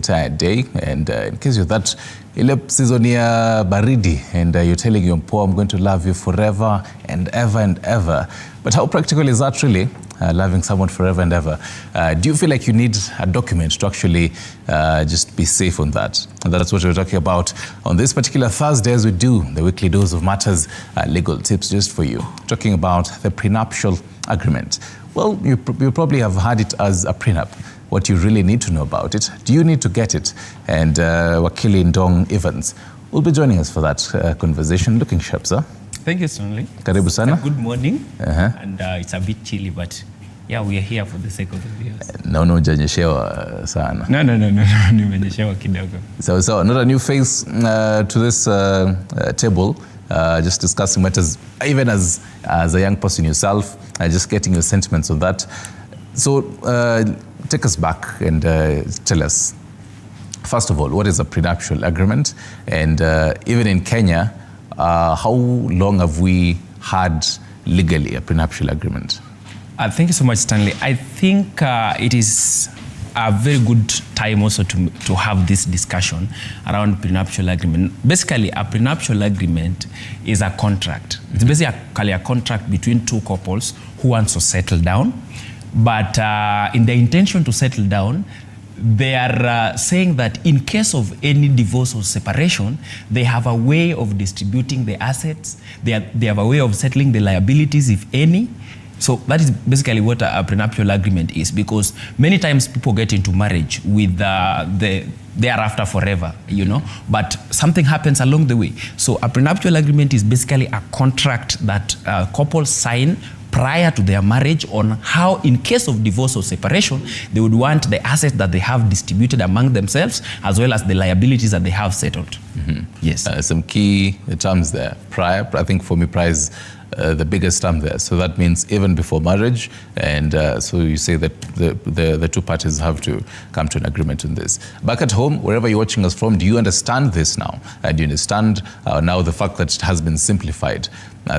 entire day. And in case you're that seasonia baridi and you're telling your poor, I'm going to love you forever and ever and ever. But how practical is that really, loving someone forever and ever? Do you feel like you need a document to actually just be safe on that? And that's what we're talking about on this particular Thursday as we do the weekly dose of matters, legal tips just for you. Talking about the prenuptial agreement. Well, you probably have had it as a prenup. What you really need to know about it. Do you need to get it? And Wakili Ndong Evans will be joining us for that conversation. Looking sharp, sir. Thank you, Stanley. Karibu sana. Good morning. And it's a bit chilly, but yeah, we are here for the sake of the viewers. No, hujanyeshewa sana. No, nimenyeshewa kidogo. So not a new face to this table. Just discussing matters, even as a young person yourself, just getting your sentiments on that. So take us back and tell us, first of all, what is a prenuptial agreement? And even in Kenya, how long have we had legally a prenuptial agreement? Thank you so much, Stanley. I think it is a very good time also to have this discussion around prenuptial agreement. Basically, a prenuptial agreement is a contract. It's basically a contract between two couples who want to settle down. But in the intention to settle down, they are saying that in case of any divorce or separation, they have a way of distributing the assets. They have a way of settling the liabilities, if any. So that is basically what a prenuptial agreement is, because many times people get into marriage with thereafter forever, you know, but something happens along the way. So a prenuptial agreement is basically a contract that couples sign prior to their marriage on how, in case of divorce or separation, they would want the assets that they have distributed among themselves, as well as the liabilities that they have settled. Yes. Some key terms there. Prior, I think for me, prior is the biggest term there. So that means even before marriage, and so you say that the two parties have to come to an agreement on this. Back at home, wherever you're watching us from, do you understand this now? Do you understand now the fact that it has been simplified?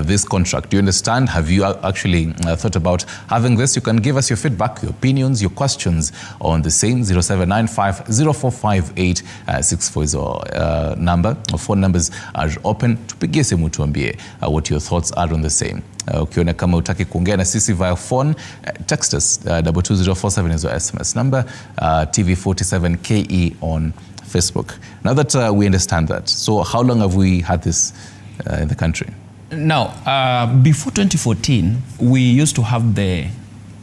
This contract, do you understand? Have you actually thought about having this? You can give us your feedback, your opinions, your questions on the same 0795 045864 is our number. Our phone numbers are open. Tupigie simu tuambie what your thoughts are on the same. Ukiona kama utaki kuongea na sisi via phone, text us 22047 is our SMS number, TV47KE on Facebook. Now that we understand that, so how long have we had this in the country? Now, before 2014, we used to have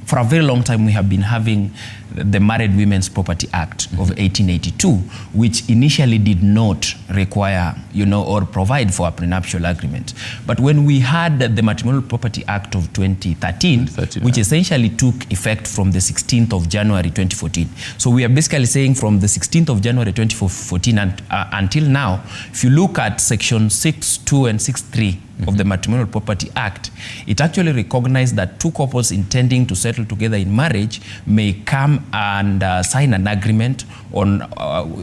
for a very long time, we have been having the Married Women's Property Act of 1882, which initially did not require, you know, or provide for a prenuptial agreement. But when we had the Matrimonial Property Act of 2013, which essentially took effect from the 16th of January 2014. So we are basically saying from the 16th of January 2014 until now, if you look at section 6.2 and 6.3 of the Matrimonial Property Act, it actually recognized that two couples intending to settle together in marriage may come and sign an agreement on,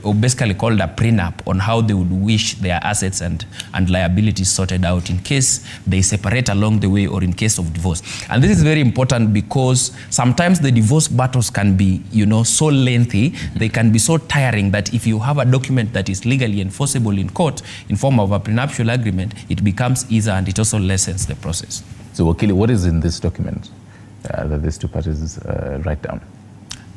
or basically called a prenup, on how they would wish their assets and liabilities sorted out in case they separate along the way or in case of divorce. And this is very important because sometimes the divorce battles can be, you know, so lengthy, they can be so tiring that if you have a document that is legally enforceable in court in form of a prenuptial agreement, it becomes easier and it also lessens the process. So Wakili, what is in this document that these two parties write down?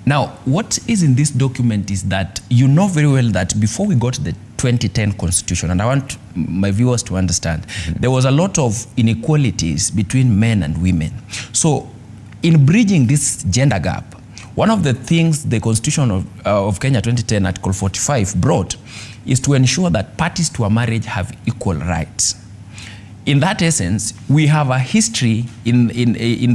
Now, what is in this document is that you know very well that before we got the 2010 Constitution, and I want my viewers to understand, there was a lot of inequalities between men and women. So in bridging this gender gap, one of the things the Constitution of Kenya 2010, Article 45, brought is to ensure that parties to a marriage have equal rights. In that essence, we have a history in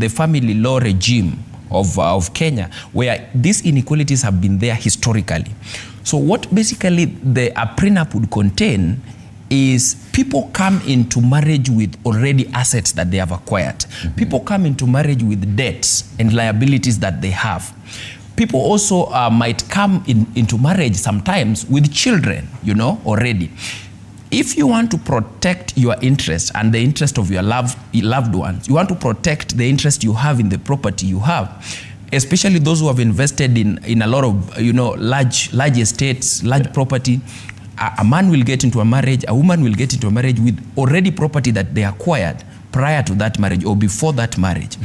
the family law regime of Kenya where these inequalities have been there historically. So what basically a prenup would contain is people come into marriage with already assets that they have acquired. People come into marriage with debts and liabilities that they have. People also might come into marriage sometimes with children, you know, already. If you want to protect your interest and the interest of your loved ones, you want to protect the interest you have in the property you have, especially those who have invested in a lot of, large estates, large property. A man will get into a marriage, a woman will get into a marriage with already property that they acquired prior to that marriage or before that marriage.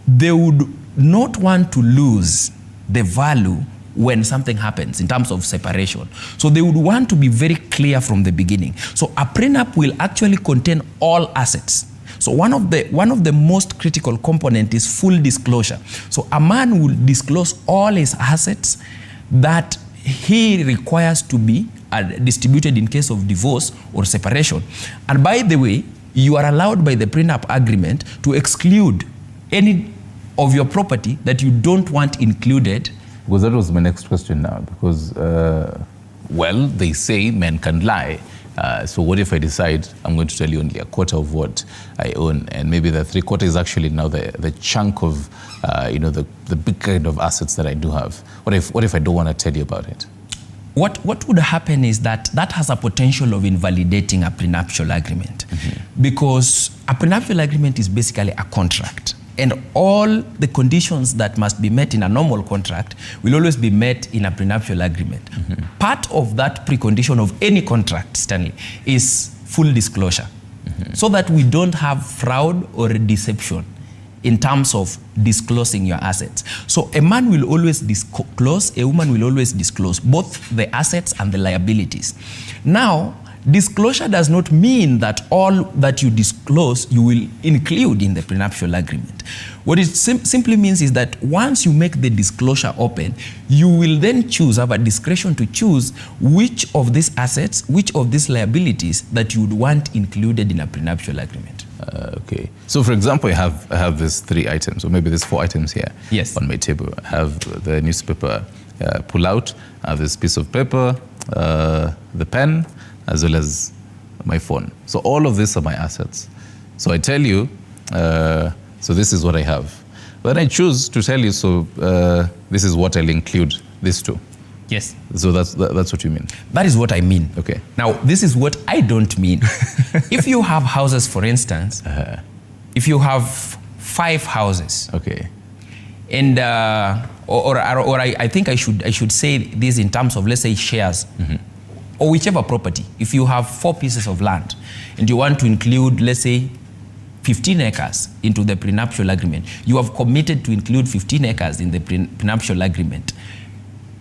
They would not want to lose the value when something happens in terms of separation. So they would want to be very clear from the beginning. So a prenup will actually contain all assets. So one of the most critical component is full disclosure. So a man will disclose all his assets that he requires to be distributed in case of divorce or separation. And by the way, you are allowed by the prenup agreement to exclude any of your property that you don't want included. Because that was my next question now. Because, well, they say men can lie. So what if I decide I'm going to tell you only a quarter of what I own, and maybe the 3/4 is actually now the chunk of, the big kind of assets that I do have. What if I don't want to tell you about it? What would happen is that has a potential of invalidating a prenuptial agreement, because a prenuptial agreement is basically a contract, and all the conditions that must be met in a normal contract will always be met in a prenuptial agreement. Part of that precondition of any contract, Stanley, is full disclosure, so that we don't have fraud or deception in terms of disclosing your assets. So a man will always disclose, a woman will always disclose both the assets and the liabilities. Now, disclosure does not mean that all that you disclose you will include in the prenuptial agreement. What it simply means is that once you make the disclosure open, you will then have a discretion to choose which of these assets, which of these liabilities that you would want included in a prenuptial agreement. Okay. So, for example, I have these 3 items, or maybe there's 4 items here on my table. I have the newspaper pull out, I have this piece of paper, the pen, as well as my phone. So all of these are my assets. So I tell you, so this is what I have. But then I choose to tell you, so this is what I'll include, these 2. Yes. So that's what you mean? That is what I mean. Okay. Now, this is what I don't mean. If you have houses, for instance, if you have 5 houses, okay, and I think I should say this in terms of, let's say, shares, or whichever property. If you have 4 pieces of land and you want to include, let's say, 15 acres into the prenuptial agreement, you have committed to include 15 acres in the prenuptial agreement.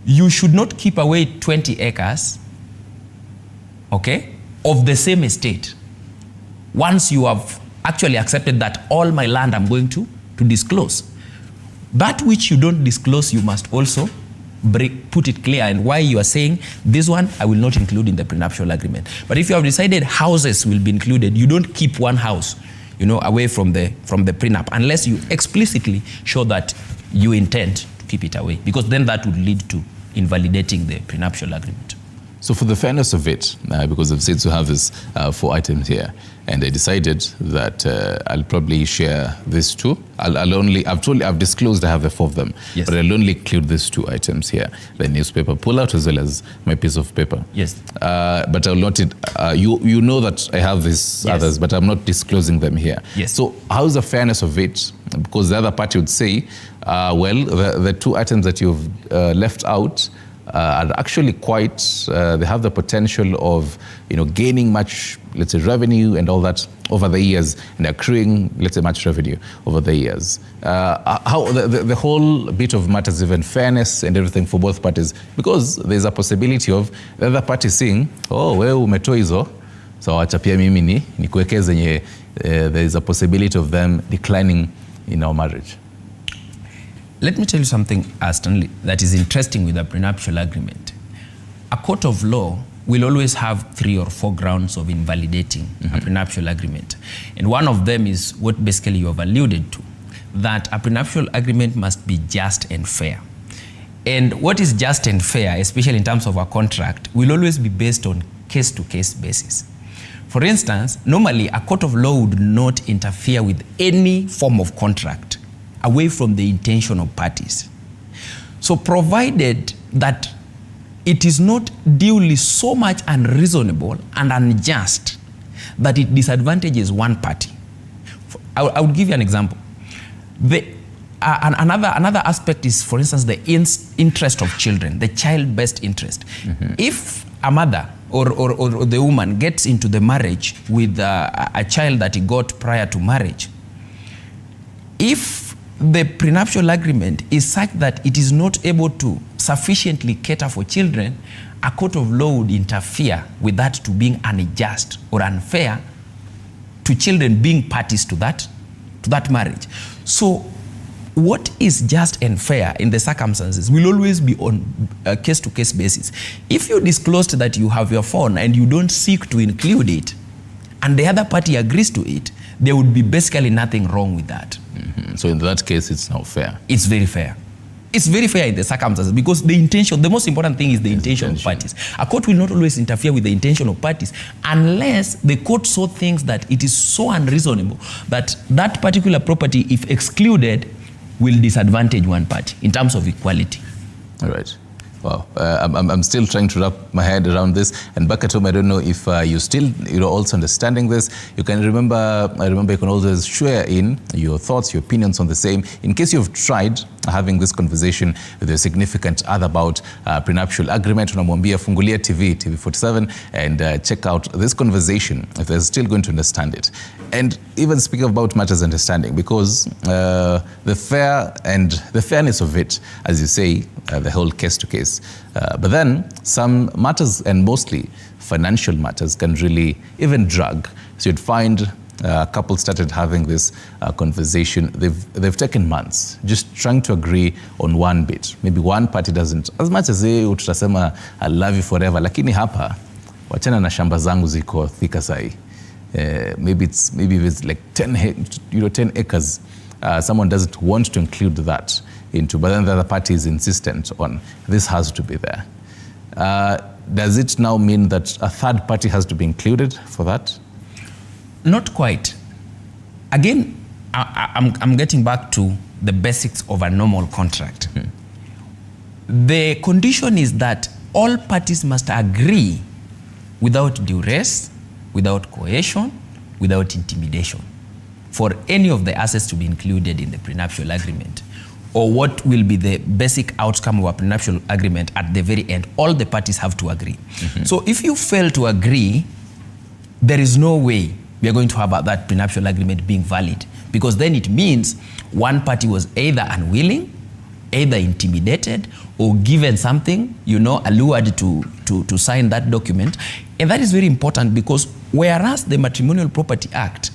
You should not keep away 20 acres, okay, of the same estate. Once you have actually accepted that all my land I'm going to disclose. That which you don't disclose, you must also put it clear, and why you are saying this one I will not include in the prenuptial agreement. But if you have decided houses will be included, you don't keep one house, away from the prenup, unless you explicitly show that you intend to keep it away, because then that would lead to invalidating the prenuptial agreement. So for the fairness of it, because I've said to have these 4 items here, and I decided that I'll probably share these 2. I've disclosed I have the 4 of them, yes, but I'll only include these 2 items here, the newspaper pullout as well as my piece of paper. Yes. But I'll not, you know that I have these others, but I'm not disclosing them here. Yes. So how's the fairness of it? Because the other party would say, well, the 2 items that you've left out are actually quite, they have the potential of, gaining much, let's say, revenue and all that over the years, and accruing, let's say, much revenue over the years. How the whole bit of matters, even fairness and everything for both parties, because there's a possibility of the other party saying, oh, wewe umetoa hizo, so acha pia mimi nikuweke zenye, there is a possibility of them declining in our marriage. Let me tell you something, Stanley, that is interesting with a prenuptial agreement. A court of law will always have 3 or 4 grounds of invalidating a prenuptial agreement. And one of them is what basically you have alluded to, that a prenuptial agreement must be just and fair. And what is just and fair, especially in terms of a contract, will always be based on case-to-case basis. For instance, normally a court of law would not interfere with any form of contract away from the intention of parties. So provided that it is not duly so much unreasonable and unjust that it disadvantages one party. I would give you an example. another aspect is, for instance, the interest of children, the child best interest. If a mother or the woman gets into the marriage with a child that he got prior to marriage, if the prenuptial agreement is such that it is not able to sufficiently cater for children, a court of law would interfere with that to being unjust or unfair to children being parties to that marriage. So what is just and fair in the circumstances will always be on a case-to-case basis. If you disclosed that you have your phone and you don't seek to include it, and the other party agrees to it, there would be basically nothing wrong with that. So in that case, it's now fair. It's very fair. It's very fair in the circumstances because the most important thing is the intention of parties. A court will not always interfere with the intention of parties unless the court so thinks that it is so unreasonable that that particular property, if excluded, will disadvantage one party in terms of equality. All right. Wow. I'm still trying to wrap my head around this. And Bakatom, I don't know if you still, also understanding this. You can remember you can always share in your thoughts, your opinions on the same. In case you've tried having this conversation with your significant other about prenuptial agreement, unamwambia fungulia TV47, and check out this conversation if they're still going to understand it. And even speaking about matters understanding, because the fairness of it, as you say, the whole case to case. But then some matters, and mostly financial matters, can really even drag. So you'd find a couple started having this conversation. They've taken months just trying to agree on one bit. Maybe one party doesn't, as much as utasema I love you forever, lakini hapa wachana na shamba zangu ziko thika sahi. Maybe it's like 10 acres. Someone doesn't want to include that into, but then the other party is insistent on this has to be there. Does it now mean that a third party has to be included for that? Not quite. Again, I'm getting back to the basics of a normal contract. The condition is that all parties must agree without duress, without coercion, without intimidation for any of the assets to be included in the prenuptial agreement, or what will be the basic outcome of a prenuptial agreement at the very end. All the parties have to agree. So if you fail to agree, there is no way we are going to have that prenuptial agreement being valid, because then it means one party was either unwilling, either intimidated, or given something, allured to sign that document. And that is very important, because whereas the Matrimonial Property Act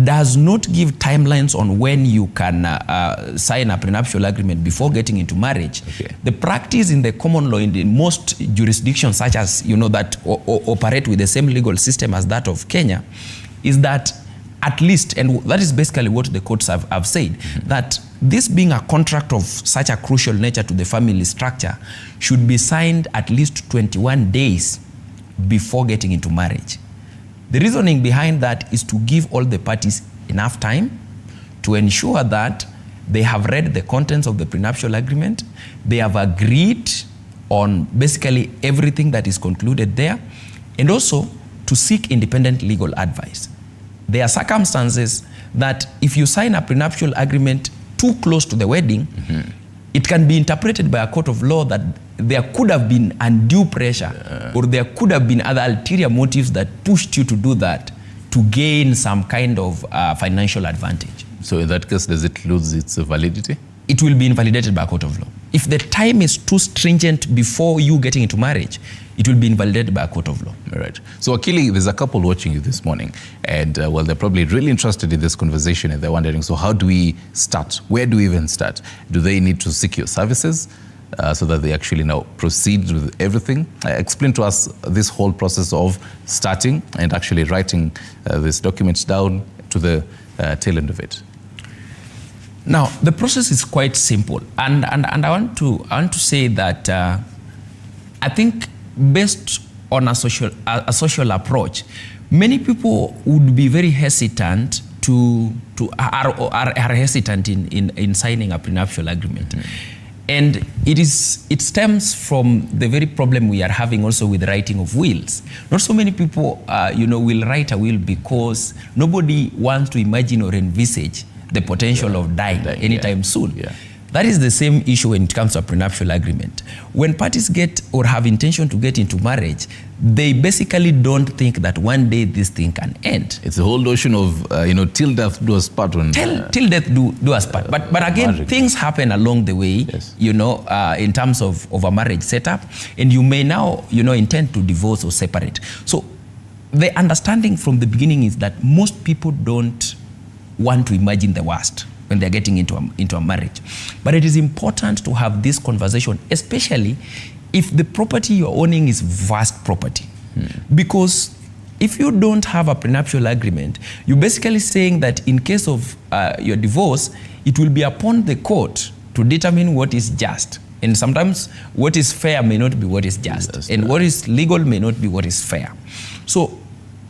does not give timelines on when you can sign a prenuptial agreement before getting into marriage. Okay. The practice in the common law in most jurisdictions, such as that operate with the same legal system as that of Kenya, is that at least, and that is basically what the courts have said, that this being a contract of such a crucial nature to the family structure should be signed at least 21 days before getting into marriage. The reasoning behind that is to give all the parties enough time to ensure that they have read the contents of the prenuptial agreement, they have agreed on basically everything that is concluded there, and also to seek independent legal advice. There are circumstances that if you sign a prenuptial agreement too close to the wedding, it can be interpreted by a court of law that there could have been undue pressure, or there could have been other ulterior motives that pushed you to do that to gain some kind of financial advantage. So in that case, does it lose its validity? It will be invalidated by a court of law. If the time is too stringent before you getting into marriage, it will be invalidated by a court of law. All right. So Akili, there's a couple watching you this morning, and they're probably really interested in this conversation, and they're wondering, so how do we start? Where do we even start? Do they need to seek your services so that they actually now proceed with everything? Explain to us this whole process of starting and actually writing these documents down to the tail end of it. Now, the process is quite simple, and I want to say that I think based on a social approach, many people would be very hesitant are hesitant in signing a prenuptial agreement. And it stems from the very problem we are having also with writing of wills. Not so many people will write a will because nobody wants to imagine or envisage the potential of dying anytime soon. Yeah. That is the same issue when it comes to a prenuptial agreement. When parties get or have intention to get into marriage, they basically don't think that one day this thing can end. It's the whole notion of, till death do us part. Till death do us part. But again, marriage. Things happen along the way, Yes. In terms of a marriage setup, and you may now, intend to divorce or separate. So the understanding from the beginning is that most people don't want to imagine the worst when they're getting into a marriage. But it is important to have this conversation, especially if the property you're owning is vast property. Because if you don't have a prenuptial agreement, you're basically saying that in case of your divorce, it will be upon the court to determine what is just. And sometimes what is fair may not be what is just. And what is legal may not be what is fair. So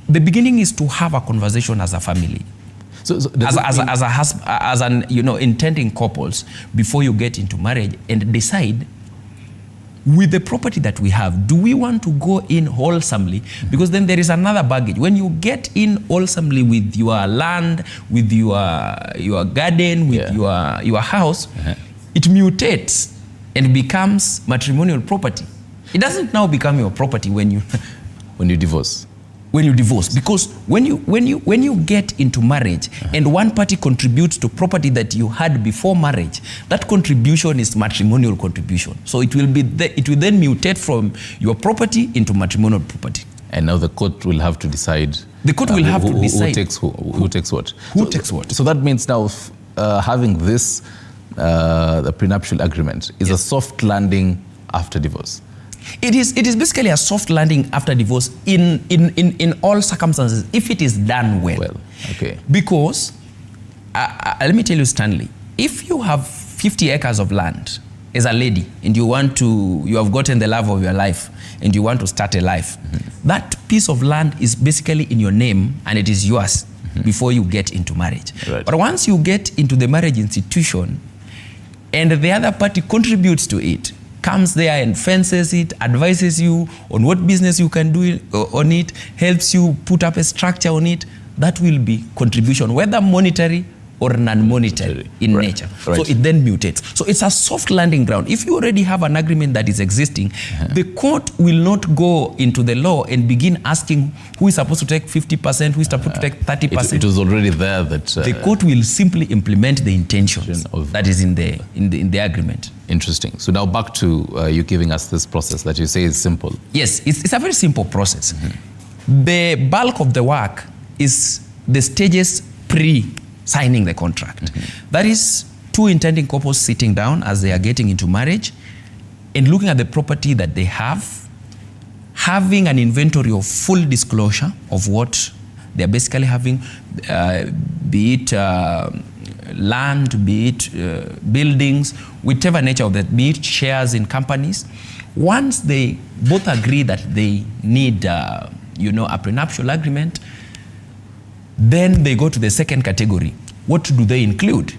the beginning is to have a conversation as a family. So as an intending couples before you get into marriage, and decide with the property that we have, do we want to go in wholesomely? Because then there is another baggage. When you get in wholesomely with your land, with your garden, with your house, it mutates and becomes matrimonial property. It doesn't now become your property when you divorce. When you divorce, because when you get into marriage and one party contributes to property that you had before marriage, that contribution is matrimonial contribution. So it will then mutate from your property into matrimonial property. And now the court will have to decide. The court will have to decide who takes what. Who takes what. So that means now having this the prenuptial agreement is a soft landing after divorce. It is basically a soft landing after divorce in all circumstances if it is done well. Okay. Because let me tell you, Stanley, if you have 50 acres of land as a lady and you have gotten the love of your life and you want to start a life, that piece of land is basically in your name and it is yours before you get into marriage. Right. But once you get into the marriage institution and the other party contributes to it, comes there and fences it, advises you on what business you can do on it, helps you put up a structure on it, that will be contribution, whether monetary or non-monetary in nature. Right. So it then mutates. So it's a soft landing ground. If you already have an agreement that is existing, the court will not go into the law and begin asking who is supposed to take 50%, who is supposed to take 30%. It was already there that... the court will simply implement the intentions that is in the agreement. Interesting. So now back to you giving us this process that you say is simple. Yes, it's a very simple process. The bulk of the work is the stages pre-signing the contract. That is two intending couples sitting down as they are getting into marriage and looking at the property that they have, having an inventory of full disclosure of what they're basically having, be it land, be it buildings, whichever nature of that, be it shares in companies. Once they both agree that they need a prenuptial agreement, then they go to the second category. What do they include?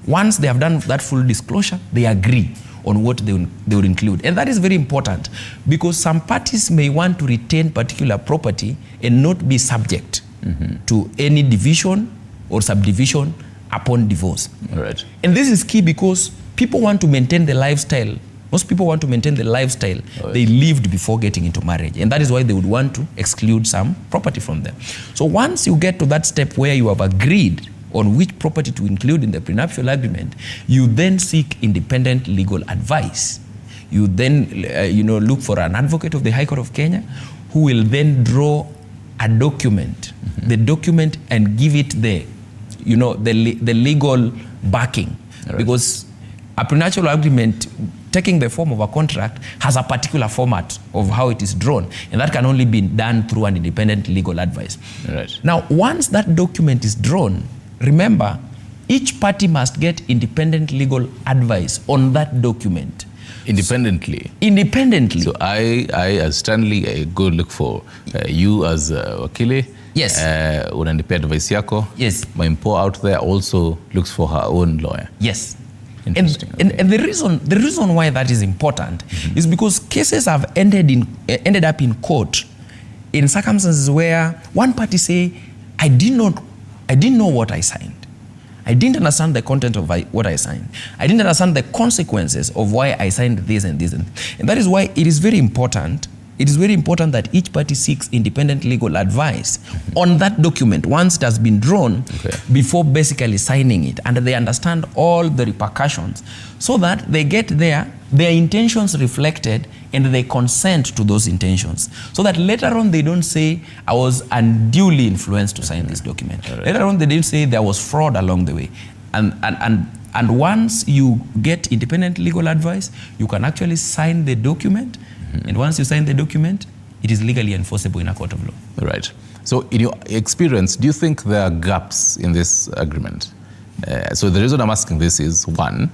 Once they have done that full disclosure, they agree on what they would include. And that is very important because some parties may want to retain particular property and not be subject to any division or subdivision upon divorce. Right. And this is key because people want to maintain the lifestyle. Most people want to maintain the lifestyle they lived before getting into marriage. And that is why they would want to exclude some property from them. So once you get to that step where you have agreed on which property to include in the prenuptial agreement, you then seek independent legal advice. You then look for an advocate of the High Court of Kenya who will then draw a document, the document, and give it the legal backing. Right. Because a prenuptial agreement, taking the form of a contract, has a particular format of how it is drawn, and that can only be done through an independent legal advice. Right. Now, once that document is drawn, remember, each party must get independent legal advice on that document. Independently? Independently. So I as Stanley, I go look for you as wakili. Yes. Unanipea advice yako. Yes. My mpo out there also looks for her own lawyer. Yes. Interesting. And the reason why that is important is because cases have ended up in court in circumstances where one party say, I did not I didn't know what I signed. I didn't understand the content of what I signed. I didn't understand the consequences of why I signed this and this. And that is why it is very important. It is very important that each party seeks independent legal advice on that document once it has been drawn before basically signing it, and they understand all the repercussions so that they get their intentions reflected and they consent to those intentions, so that later on they don't say I was unduly influenced to sign this document. Later on they didn't say there was fraud along the way. And once you get independent legal advice, you can actually sign the document. And once you sign the document, it is legally enforceable in a court of law. Right. So in your experience, do you think there are gaps in this agreement? So the reason I'm asking this is, one,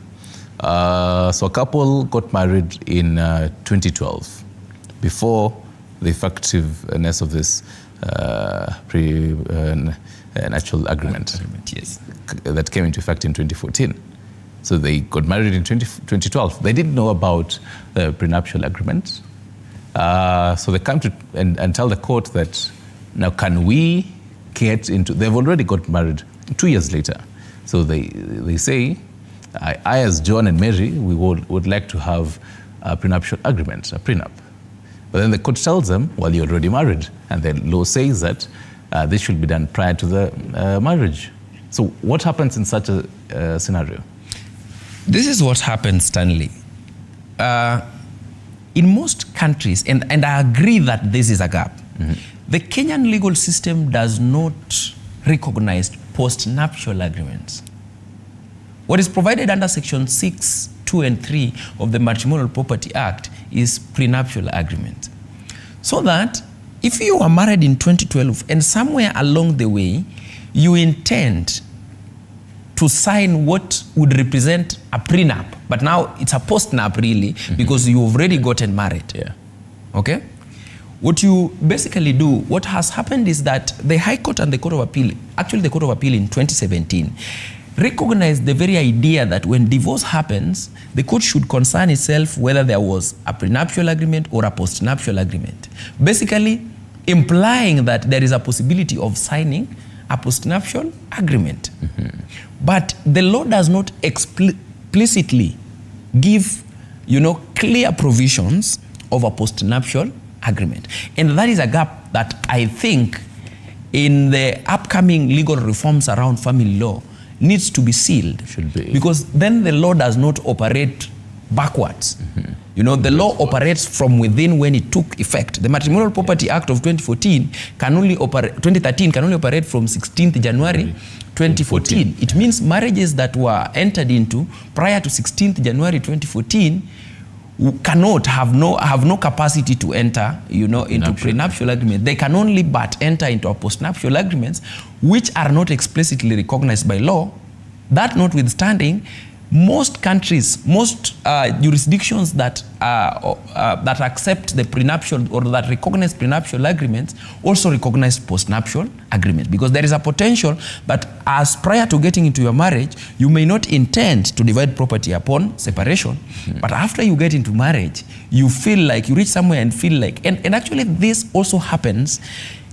so a couple got married in 2012, before the effectiveness of this prenuptial agreement, yes, that came into effect in 2014. So they got married in 2012. They didn't know about the prenuptial agreement. So they come to and tell the court that, now can we get into, they've already got married 2 years later. So they say, I as John and Mary, we would like to have a prenuptial agreement, a prenup. But then the court tells them, well, you're already married. And the law says that this should be done prior to the marriage. So what happens in such a scenario? This is what happens, Stanley. In most countries, and I agree that this is a gap, the Kenyan legal system does not recognize post-nuptial agreements. What is provided under Section 6, 2, and 3 of the Matrimonial Property Act is prenuptial agreement. So that if you are married in 2012 and somewhere along the way you intend to sign what would represent a prenup, but now it's a post-nup really, because you've already gotten married. Yeah. Okay? What you basically do, what has happened is that the High Court and the Court of Appeal, actually the Court of Appeal in 2017, recognized the very idea that when divorce happens, the court should concern itself whether there was a prenuptial agreement or a post-nuptial agreement. Basically implying that there is a possibility of signing a post-nuptial agreement. But the law does not explicitly give, clear provisions of a post-nuptial agreement. And that is a gap that I think in the upcoming legal reforms around family law needs to be sealed. Should be. Because then the law does not operate backwards. The law operates from within when it took effect. The Matrimonial Property Act of 2013 can only operate from 16th January 2014. It means marriages that were entered into prior to 16th January 2014 cannot have no capacity to enter, into prenuptial agreement. They can only but enter into a postnuptial agreements, which are not explicitly recognized by law. That notwithstanding, most countries, most jurisdictions that accept the prenuptial or that recognize prenuptial agreements also recognize postnuptial agreements, because there is a potential that as prior to getting into your marriage, you may not intend to divide property upon separation, but after you get into marriage, you feel like you reach somewhere and feel like, and actually this also happens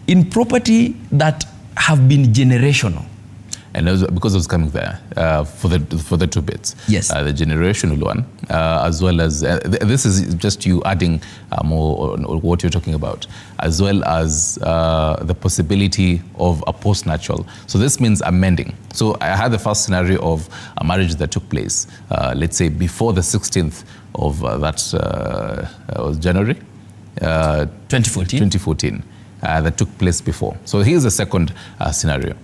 in property that have been generational. And because I was coming there for the two bits. Yes. The generational one, as well as, this is just you adding more on what you're talking about, as well as the possibility of a post-nuptial. So this means amending. So I had the first scenario of a marriage that took place, let's say before the 16th of was January 2014, that took place before. So here's the second scenario.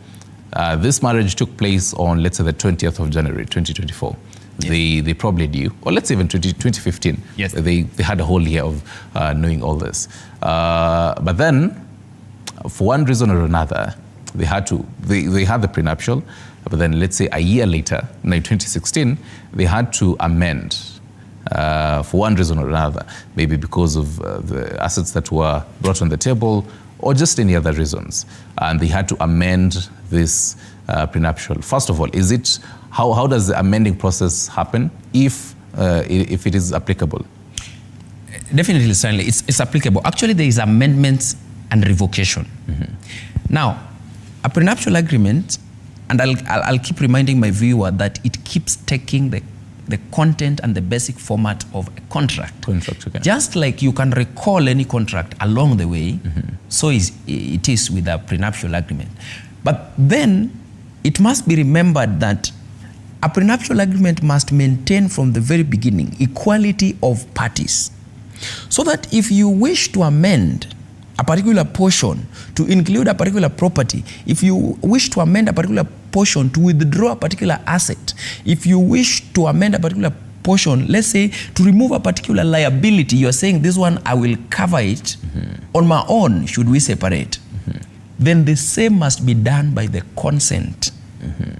This marriage took place on, let's say, the 20th of January, 2024. Yes. They probably knew, or let's say even 2015. Yes. They had a whole year of knowing all this. But then, for one reason or another, they had the prenuptial, but then let's say a year later, in 2016, they had to amend for one reason or another, maybe because of the assets that were brought on the table, or just any other reasons. And they had to amend this prenuptial. First of all, how does the amending process happen if it is applicable? Definitely, Stanley, it's applicable. Actually, there is amendments and revocation. Now, a prenuptial agreement and I'll keep reminding my viewer that it keeps taking the content and the basic format of a contract. Okay. Just like you can recall any contract along the way, so it is with a prenuptial agreement. But then it must be remembered that a prenuptial agreement must maintain from the very beginning equality of parties. So that if you wish to amend a particular portion to include a particular property, if you wish to amend a particular portion to withdraw a particular asset, if you wish to amend a particular portion, let's say to remove a particular liability, you're saying this one I will cover it on my own, should we separate? Then the same must be done by the consent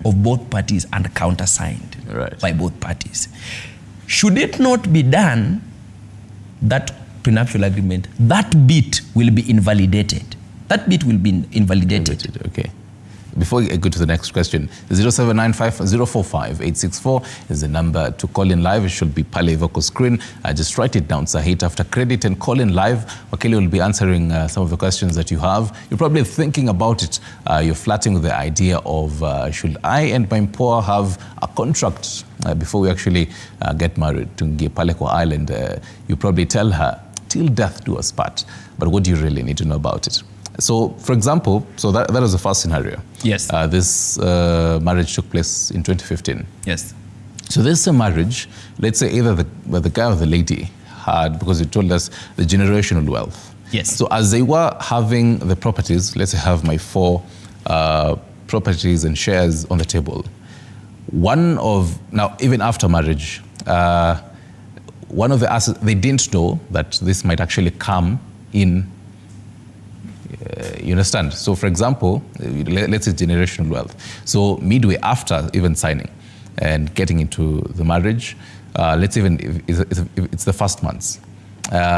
of both parties and countersigned by both parties. Should it not be done, that prenuptial agreement, that bit will be invalidated. That bit will be invalidated. Okay. Before we go to the next question, 0795-045-864 is the number to call in live. It should be pale Ivoko screen. Just write it down, Sahit, after credit, and call in live. Wakili will be answering some of the questions that you have. You're probably thinking about it. You're flirting with the idea of should I and my employer have a contract before we actually get married to Palekwa Island? You probably tell her, till death do us part. But what do you really need to know about it? So, for example, that was the first scenario. Yes. This marriage took place in 2015. Yes. So this is a marriage, let's say either the guy or the lady had, because you told us, the generational wealth. Yes. So as they were having the properties, let's say I have my 4 properties and shares on the table. Now even after marriage, one of the assets, they didn't know that this might actually come in. You understand? So, for example, let's say generational wealth. So, midway after even signing and getting into the marriage, let's even if it's the first months.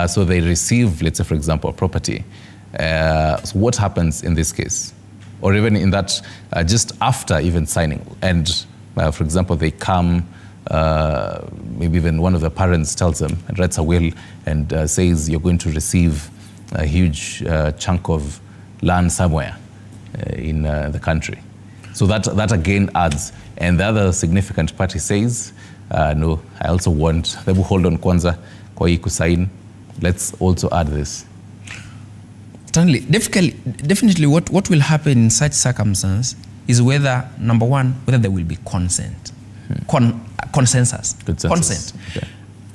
So they receive, let's say, for example, a property. So what happens in this case? Or even in that, just after even signing, and for example, they come, maybe even one of the parents tells them and writes a will and says you're going to receive a huge chunk of land somewhere in the country. So that again adds. And the other significant party says, no, I also want, they will hold on kwanza, kwa hii kusain. Let's also add this. Stanley, definitely what will happen in such circumstance is whether, number one, whether there will be consent. Consensus. Consent. Okay.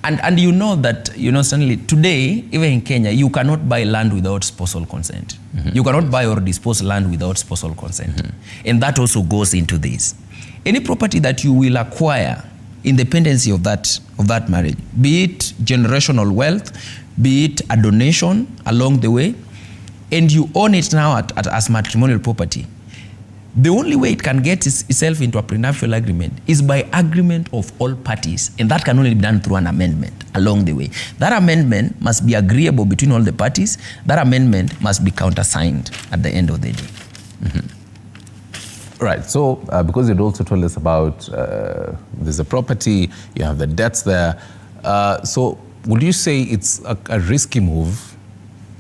And you know that, Stanley, today, even in Kenya, you cannot buy land without spousal consent. You cannot buy or dispose land without spousal consent. And that also goes into this. Any property that you will acquire in dependency of that marriage, be it generational wealth, be it a donation along the way, and you own it now as matrimonial property, the only way it can get itself into a prenuptial agreement is by agreement of all parties, and that can only be done through an amendment along the way. That amendment must be agreeable between all the parties. That amendment must be countersigned at the end of the day. Right, so because you'd also told us about there's a property, you have the debts there. So would you say it's a risky move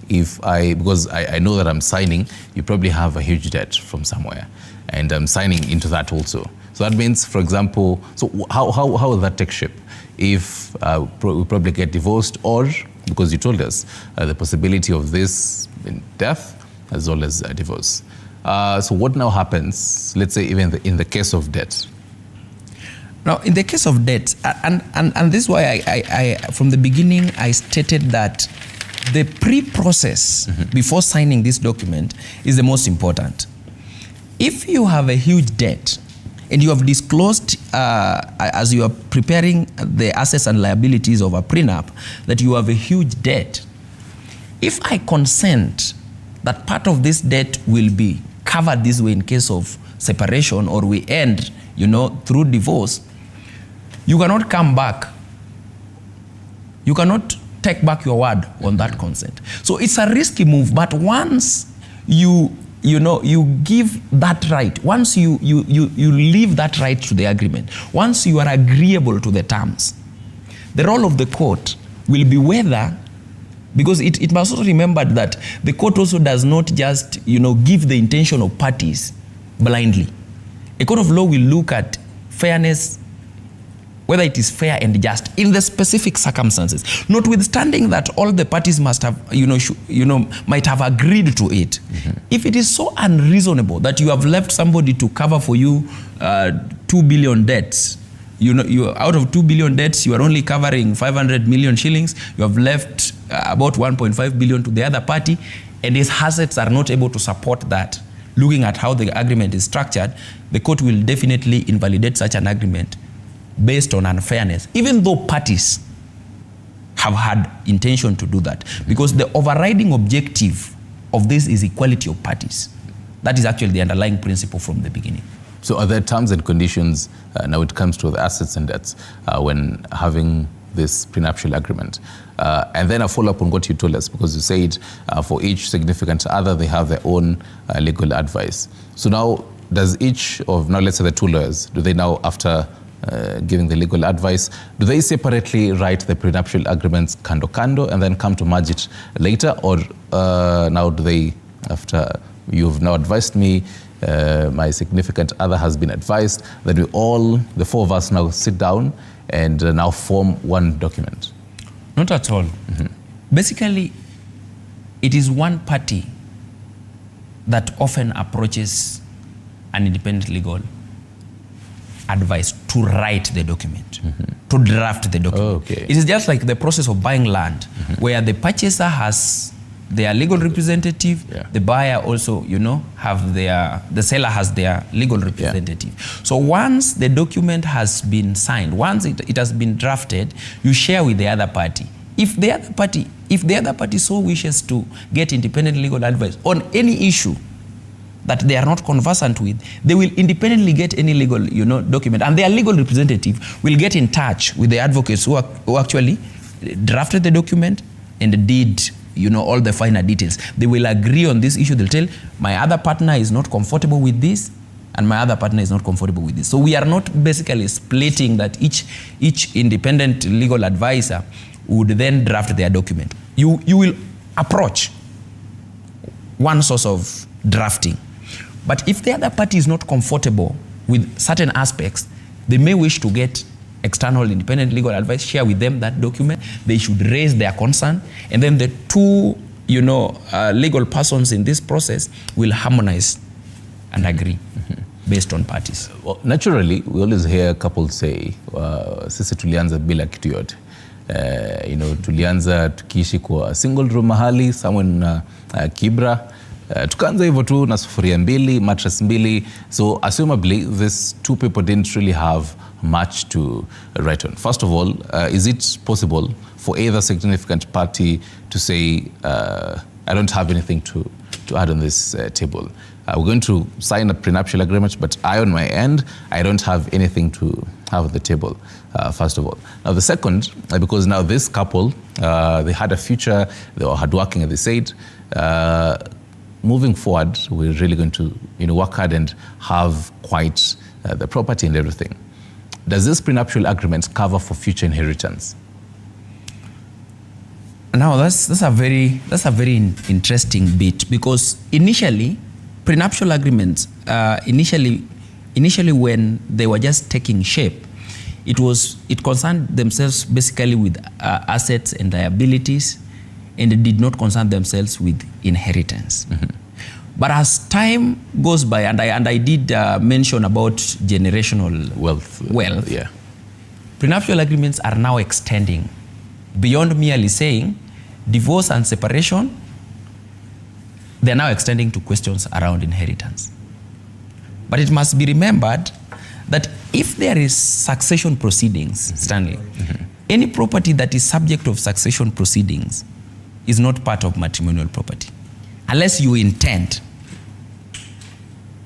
because I know that I'm signing, you probably have a huge debt from somewhere, and I'm signing into that also. So that means, for example, so how will that take shape? If we probably get divorced, or because you told us the possibility of this in death as well as divorce. So what now happens, let's say even in the case of debt? Now, in the case of debt, and this is why I from the beginning I stated that the pre-process before signing this document is the most important. If you have a huge debt and you have disclosed as you are preparing the assets and liabilities of a prenup that you have a huge debt, if I consent that part of this debt will be covered this way in case of separation, or we end, through divorce, you cannot come back. You cannot take back your word on that consent. So it's a risky move, but once you give that right, once you leave that right to the agreement, once you are agreeable to the terms, the role of the court will be whether, because it must also remember that the court also does not just give the intention of parties blindly. A court of law will look at fairness, whether it is fair and just in the specific circumstances, notwithstanding that all the parties must have, might have agreed to it. If it is so unreasonable that you have left somebody to cover for you 2 billion debts, you out of 2 billion debts, you are only covering 500 million shillings, you have left about 1.5 billion to the other party, and his assets are not able to support that. Looking at how the agreement is structured, the court will definitely invalidate such an agreement based on unfairness, even though parties have had intention to do that. Because the overriding objective of this is equality of parties. That is actually the underlying principle from the beginning. So are there terms and conditions now it comes to the assets and debts when having this prenuptial agreement? And then a follow-up on what you told us, because you said for each significant other, they have their own legal advice. So now, does each of, now let's say the two lawyers, do they now, after giving the legal advice, do they separately write the prenuptial agreements kando and then come to merge it later? Or now do they, after you've now advised me, my significant other has been advised, that we all, the four of us, now sit down and now form one document? Not at all. Basically, it is one party that often approaches an independent legal advice to write the document, to draft the document. Okay. It is just like the process of buying land, where the purchaser has their legal representative, the buyer also, have the seller has their legal representative. So once the document has been signed, once it has been drafted, you share with the other party. If the other party so wishes to get independent legal advice on any issue that they are not conversant with, they will independently get any legal document, and their legal representative will get in touch with the advocates who actually drafted the document and did all the finer details. They will agree on this issue. They'll tell, my other partner is not comfortable with this, and my other partner is not comfortable with this. So we are not basically splitting that each independent legal advisor would then draft their document. You will approach one source of drafting. But if the other party is not comfortable with certain aspects, they may wish to get external independent legal advice, share with them that document. They should raise their concern, and then the two legal persons in this process will harmonize and agree based on parties. Well, naturally, we always hear couples say, sisi tulianza bila kitu yote. Tulianza tukiishi kwa single room mahali, somewhere na Kibra. Tukaanza hivyo tu na sufuria mbili, mattress mbili. So assumably, these two people didn't really have much to write on. First of all, is it possible for either significant party to say, I don't have anything to add on this table? We're going to sign a prenuptial agreement, but I, on my end, I don't have anything to have at the table, first of all. Now, the second, because now this couple, they had a future, they were hardworking, as they said. Moving forward, we're really going to work hard and have quite the property and everything. Does this prenuptial agreement cover for future inheritance? Now, that's a very interesting bit, because initially, prenuptial agreements, initially when they were just taking shape, it concerned themselves basically with assets and liabilities, and it did not concern themselves with inheritance. But as time goes by, and I did mention about generational wealth, prenuptial agreements are now extending beyond merely saying divorce and separation. They're now extending to questions around inheritance. But it must be remembered that if there is succession proceedings, Stanley, any property that is subject of succession proceedings is not part of matrimonial property, unless you intend.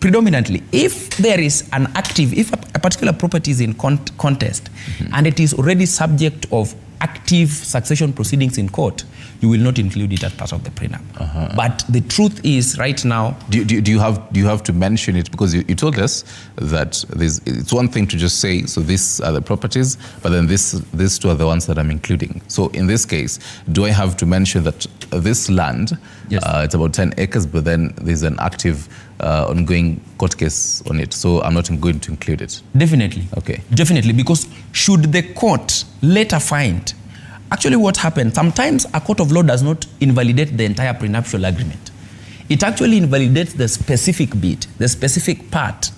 Predominantly, if there is an active, if a particular property is in contest and it is already subject of active succession proceedings in court, you will not include it as part of the prenup. But the truth is, right now, do you have to mention it, because you told us that it's one thing to just say, so these are the properties, but then these two are the ones that I'm including. So in this case, do I have to mention that this land, Yes. It's about 10 acres, but then there's an active ongoing court case on it, so I'm not going to include it? Definitely. Okay. Definitely, because should the court later find, actually what happened, sometimes a court of law does not invalidate the entire prenuptial agreement. It actually invalidates the specific bit, the specific part,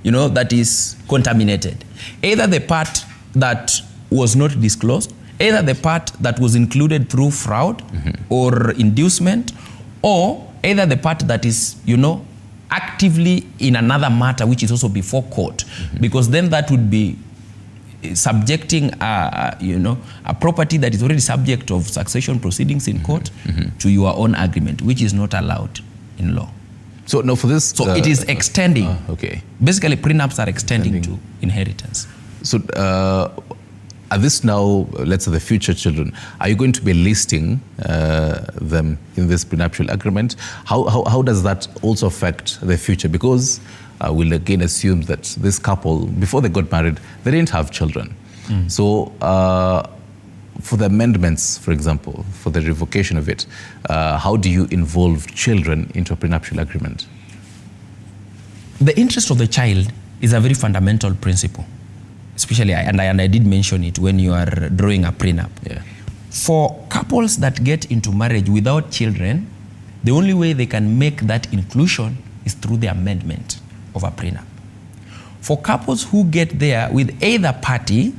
that is contaminated. Either the part that was not disclosed, either the part that was included through fraud or inducement, or either the part that is, actively in another matter which is also before court, because then that would be subjecting a property that is already subject of succession proceedings in court to your own agreement, which is not allowed in law. So no, for this, so it is extending. Okay. Basically, prenups are extending to inheritance. So are this now, let's say, the future children, are you going to be listing them in this prenuptial agreement? How does that also affect the future? Because we'll again assume that this couple, before they got married, they didn't have children. So for the amendments, for example, for the revocation of it, how do you involve children into a prenuptial agreement? The interest of the child is a very fundamental principle. Especially, and I did mention it when you are drawing a prenup. Yeah. For couples that get into marriage without children, the only way they can make that inclusion is through the amendment of a prenup. For couples who get there with either party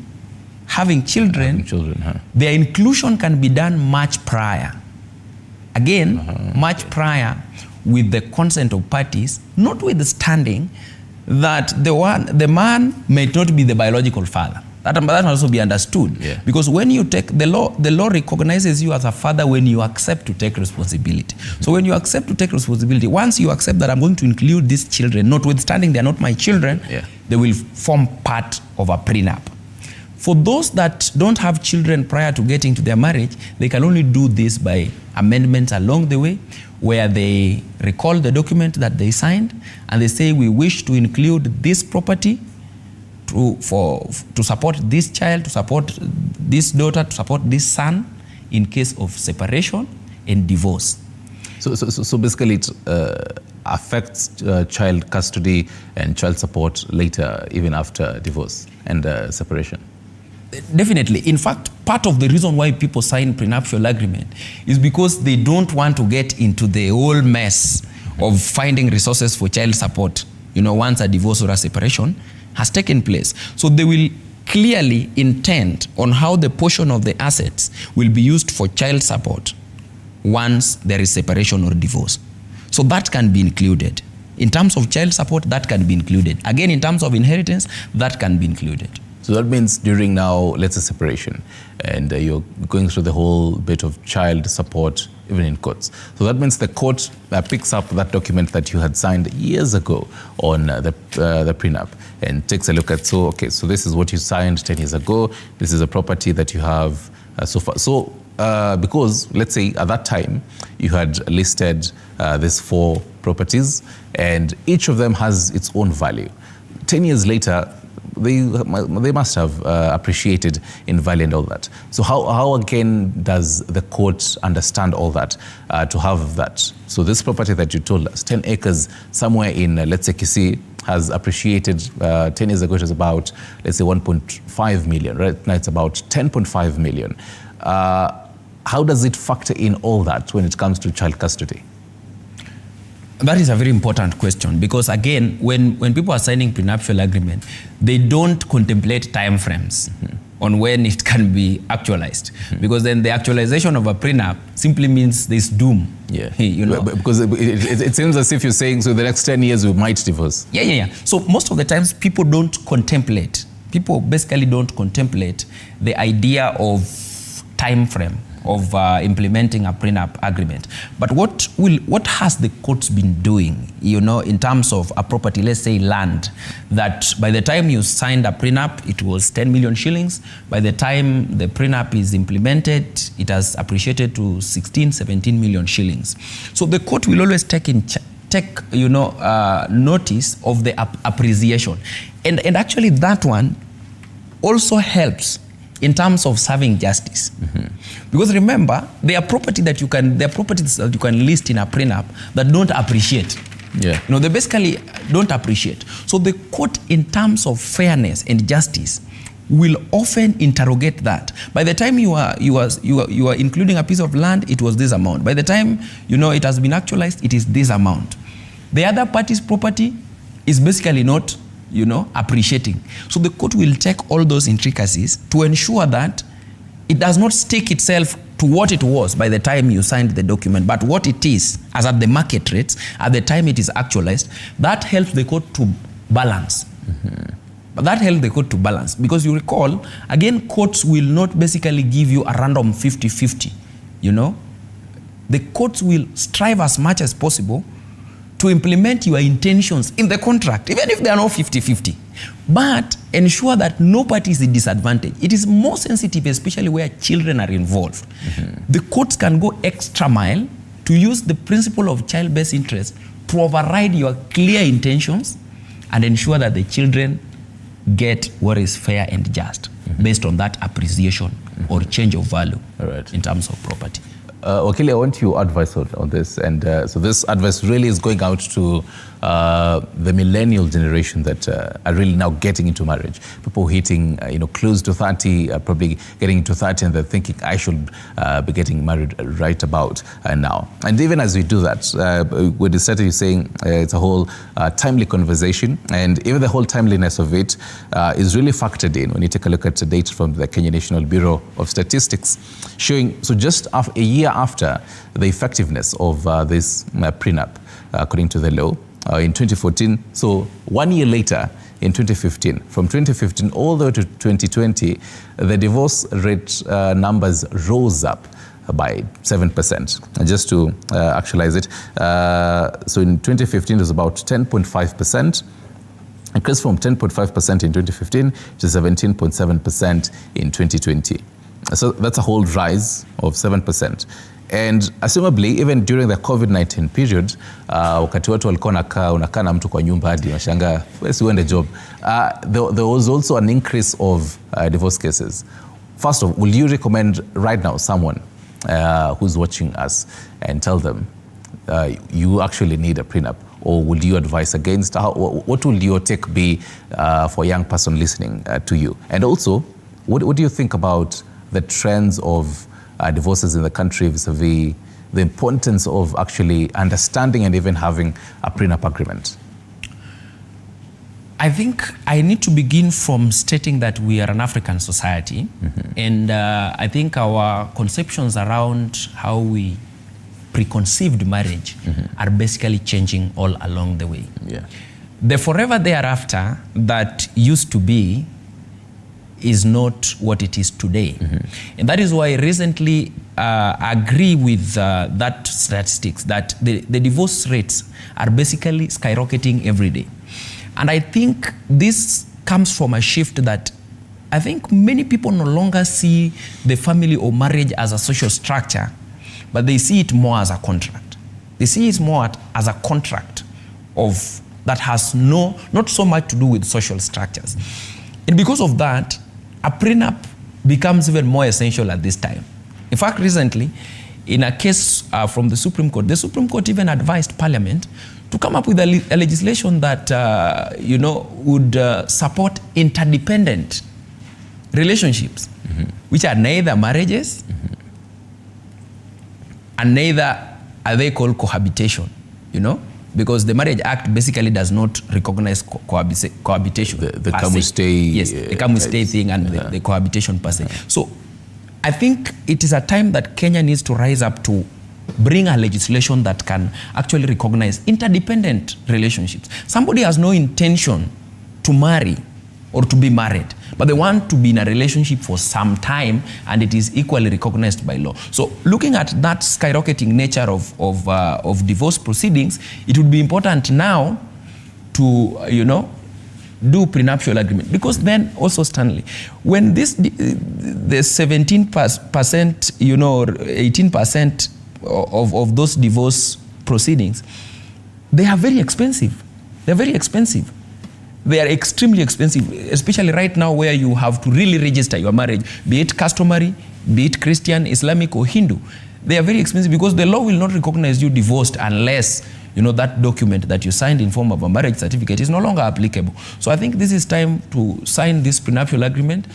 having children, their inclusion can be done much prior. Again, much prior with the consent of parties, notwithstanding that the man may not be the biological father. That must also be understood. Yeah. Because when you take the law recognizes you as a father when you accept to take responsibility. So when you accept to take responsibility, once you accept that I'm going to include these children, notwithstanding they're not my children, they will form part of a prenup. For those that don't have children prior to getting to their marriage, they can only do this by amendments along the way, where they recall the document that they signed and they say, we wish to include this property to support this child, to support this daughter, to support this son in case of separation and divorce. So basically it affects child custody and child support later, even after divorce and separation? Definitely. In fact, part of the reason why people sign prenuptial agreement is because they don't want to get into the whole mess of finding resources for child support, once a divorce or a separation has taken place. So they will clearly intend on how the portion of the assets will be used for child support once there is separation or divorce. So that can be included. In terms of child support, that can be included. Again, in terms of inheritance, that can be included. So that means during now, let's say, separation, and you're going through the whole bit of child support, even in courts. So that means the court picks up that document that you had signed years ago on the prenup and takes a look at, so this is what you signed 10 years ago. This is a property that you have so far. So because, let's say, at that time, you had listed these 4 properties, and each of them has its own value. 10 years later, they must have appreciated in value and all that. So how again does the court understand all that to have that? So this property that you told us, 10 acres somewhere in, let's say, Kisii, has appreciated 10 years ago. It was about, let's say, 1.5 million. Right now it's about 10.5 million. How does it factor in all that when it comes to child custody? That is a very important question, because again, when people are signing prenuptial agreement, they don't contemplate time frames on when it can be actualized, because then the actualization of a prenup simply means there's doom. Yeah, because it seems as if you're saying, so the next 10 years we might divorce. Yeah. So most of the times people don't contemplate. People basically don't contemplate the idea of time frame of implementing a prenup agreement. But what has the courts been doing, in terms of a property, let's say land, that by the time you signed a prenup, it was 10 million shillings. By the time the prenup is implemented, it has appreciated to 16, 17 million shillings. So the court will always take notice of the appreciation. And actually that one also helps in terms of serving justice. Because remember, there are properties that you can list in a prenup that don't appreciate. They basically don't appreciate. So the court, in terms of fairness and justice, will often interrogate that. By the time you are including a piece of land, it was this amount. By the time it has been actualized, it is this amount. The other party's property is basically not appreciating. So the court will take all those intricacies to ensure that it does not stick itself to what it was by the time you signed the document, but what it is as at the market rates at the time it is actualized. That helps the court to balance. But that helps the court to balance, because you recall, again, courts will not basically give you a random 50-50. The courts will strive as much as possible to implement your intentions in the contract, even if they are not 50-50, but ensure that no party is disadvantaged. It is more sensitive, especially where children are involved. The courts can go extra mile to use the principle of child best interest to override your clear intentions and ensure that the children get what is fair and just based on that appreciation or change of value in terms of property. Wakili, I want your advice on this. And so this advice really is going out to the millennial generation that are really now getting into marriage. People hitting, close to 30, probably getting into 30, and they're thinking, I should be getting married right about now. And even as we do that, we started saying it's a whole timely conversation, and even the whole timeliness of it is really factored in when you take a look at the data from the Kenya National Bureau of Statistics, showing, so just a year after the effectiveness of this prenup, according to the law, in 2014, so 1 year later, in 2015, from 2015 all the way to 2020, the divorce rate numbers rose up by 7%. And just to actualize it, so in 2015 it was about 10.5%. It increased from 10.5% in 2015 to 17.7% in 2020. So that's a whole rise of 7%. And assumably, even during the COVID-19 period, wakati watu walikuwa unakaa na mtu kwa nyumba hadi unashangaa, wewe si uende job. There was also an increase of divorce cases. First of all, will you recommend right now someone who's watching us and tell them you actually need a prenup? Or would you advise against? What will your take be for a young person listening to you? And also, what do you think about the trends of divorces in the country vis-a-vis the importance of actually understanding and even having a prenup agreement? I think I need to begin from stating that we are an African society, and I think our conceptions around how we preconceived marriage are basically changing all along the way. The forever thereafter that used to be is not what it is today. And that is why I recently agree with that statistics that the divorce rates are basically skyrocketing every day. And I think this comes from a shift that I think many people no longer see the family or marriage as a social structure, but they see it more as a contract. They see it more as a contract of that has not so much to do with social structures. And because of that, a prenup becomes even more essential at this time. In fact, recently, in a case from the Supreme Court even advised Parliament to come up with a legislation that would support interdependent relationships, which are neither marriages and neither are they called cohabitation, because the Marriage Act basically does not recognize cohabitation. The come with stay. Yes, the come with stay thing and the cohabitation per se. So I think it is a time that Kenya needs to rise up to bring a legislation that can actually recognize interdependent relationships. Somebody has no intention to marry or to be married, but they want to be in a relationship for some time, and it is equally recognized by law. So looking at that skyrocketing nature of divorce proceedings, it would be important now to, do prenuptial agreement. Because then also, Stanley, when the 17%, 18% of those divorce proceedings, they are very expensive. They're very expensive. They are extremely expensive, especially right now where you have to really register your marriage, be it customary, be it Christian, Islamic, or Hindu. They are very expensive because the law will not recognize you divorced unless that document that you signed in form of a marriage certificate is no longer applicable. So I think this is time to sign this prenuptial agreement.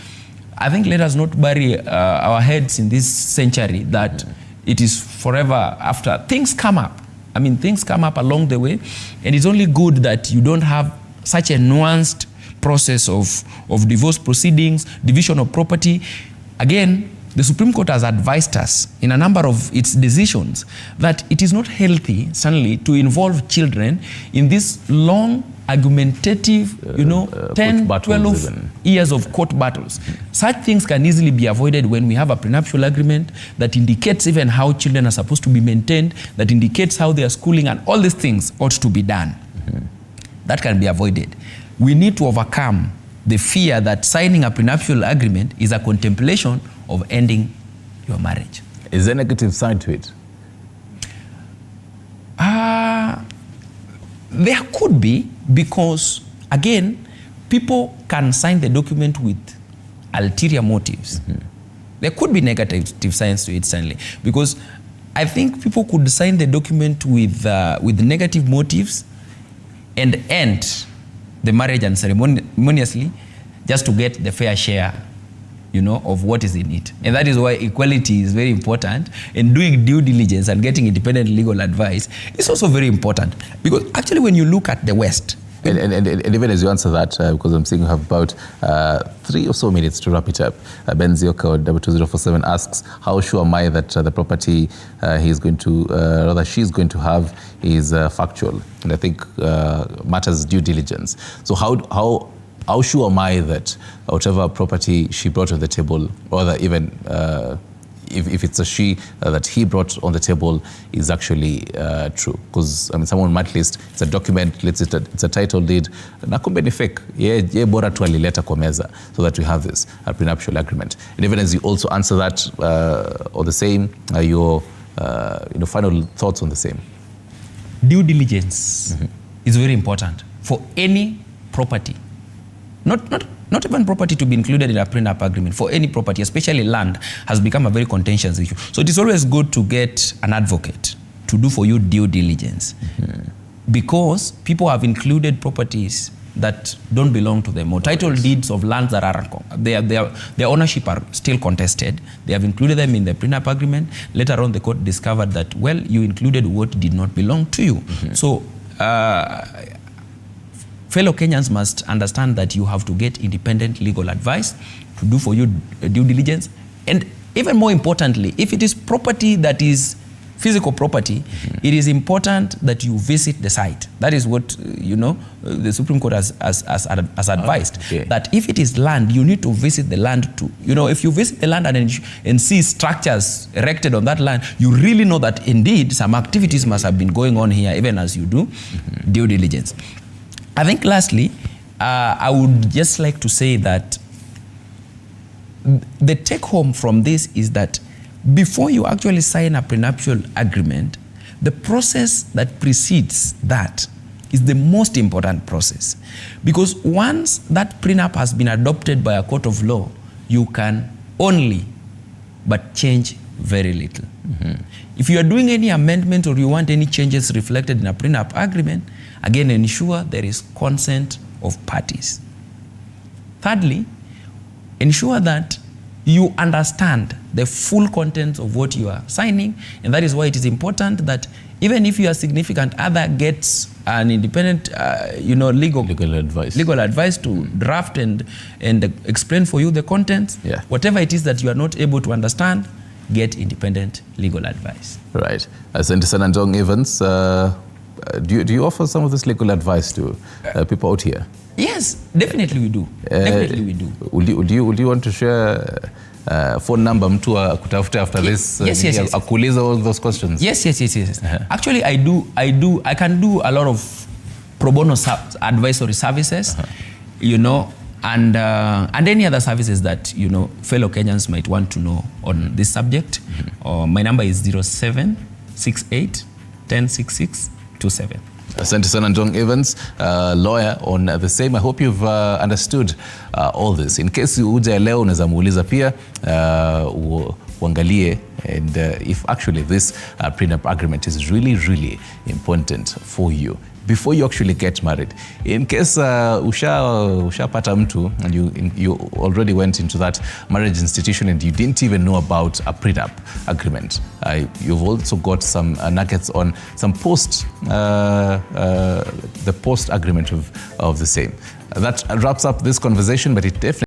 I think let us not bury our heads in this century that it is forever after. Things come up. I mean, things come up along the way, and it's only good that you don't have such a nuanced process of divorce proceedings, division of property. Again, the Supreme Court has advised us in a number of its decisions that it is not healthy, suddenly, to involve children in this long, argumentative, 10, 12 even. Years of court battles. Such things can easily be avoided when we have a prenuptial agreement that indicates even how children are supposed to be maintained, that indicates how they are schooling, and all these things ought to be done. That can be avoided. We need to overcome the fear that signing a prenuptial agreement is a contemplation of ending your marriage. Is there a negative side to it? There could be, because, again, people can sign the document with ulterior motives. There could be negative sides to it, certainly, because I think people could sign the document with negative motives and end the marriage unceremoniously just to get the fair share, of what is in it. And that is why equality is very important, and doing due diligence and getting independent legal advice is also very important. Because actually when you look at the West, and even as you answer that, because I'm seeing you have about 3 or so minutes to wrap it up, Ben Zioka, 22047 asks, how sure am I that the property she's going to have is factual? And I think matters due diligence. So how sure am I that whatever property she brought on the table, or that even if it's a she that he brought on the table, is actually true? Because someone might list, it's a document, it's a title deed, na kumbe ni fake. Ye bora tu alileta kwa meza, so that we have this prenuptial agreement. And even as you also answer that, or the same, your final thoughts on the same. Due diligence is very important for any property. Not even property to be included in a prenup agreement. For any property, especially land, has become a very contentious issue. So it is always good to get an advocate to do for you due diligence. Because people have included properties that don't belong to them, or title deeds of lands that are their ownership are still contested. They have included them in the prenup agreement. Later on, the court discovered that, well, you included what did not belong to you. So fellow Kenyans must understand that you have to get independent legal advice to do for you due diligence. And even more importantly, if it is property that is physical property, it is important that you visit the site. That is what the Supreme Court has advised. Okay. That if it is land, you need to visit the land too. If you visit the land and see structures erected on that land, you really know that indeed some activities must have been going on here, even as you do due diligence. I think lastly, I would just like to say that the take home from this is that before you actually sign a prenuptial agreement, the process that precedes that is the most important process. Because once that prenup has been adopted by a court of law, you can only but change very little. If you are doing any amendment or you want any changes reflected in a prenup agreement, again, ensure there is consent of parties. Thirdly, ensure that you understand the full content of what you are signing, and that is why it is important that even if your significant other gets an independent, legal advice to draft and explain for you the contents, whatever it is that you are not able to understand, get independent legal advice. Right. Senator Sanandong Evans, do you offer some of this legal advice to people out here? Yes, definitely we do. Definitely we do. Would you want to share phone number mtu akutafute after this? Yes. Akuuliza all those questions. Yes. Actually, I can do a lot of pro bono advisory services, you know, and any other services that, you know, fellow Kenyans might want to know on this subject. My number is 0768 1066 27. Asante sana John Evans, lawyer on the same. I hope you've understood all this. In case hujaelewa unaweza muuliza pia uangalie, and if actually this prenup agreement is really important for you before you actually get married. In case ushapata mtu and you already went into that marriage institution and you didn't even know about a prenup agreement, you've also got some nuggets on some the post agreement of the same. That wraps up this conversation, but it definitely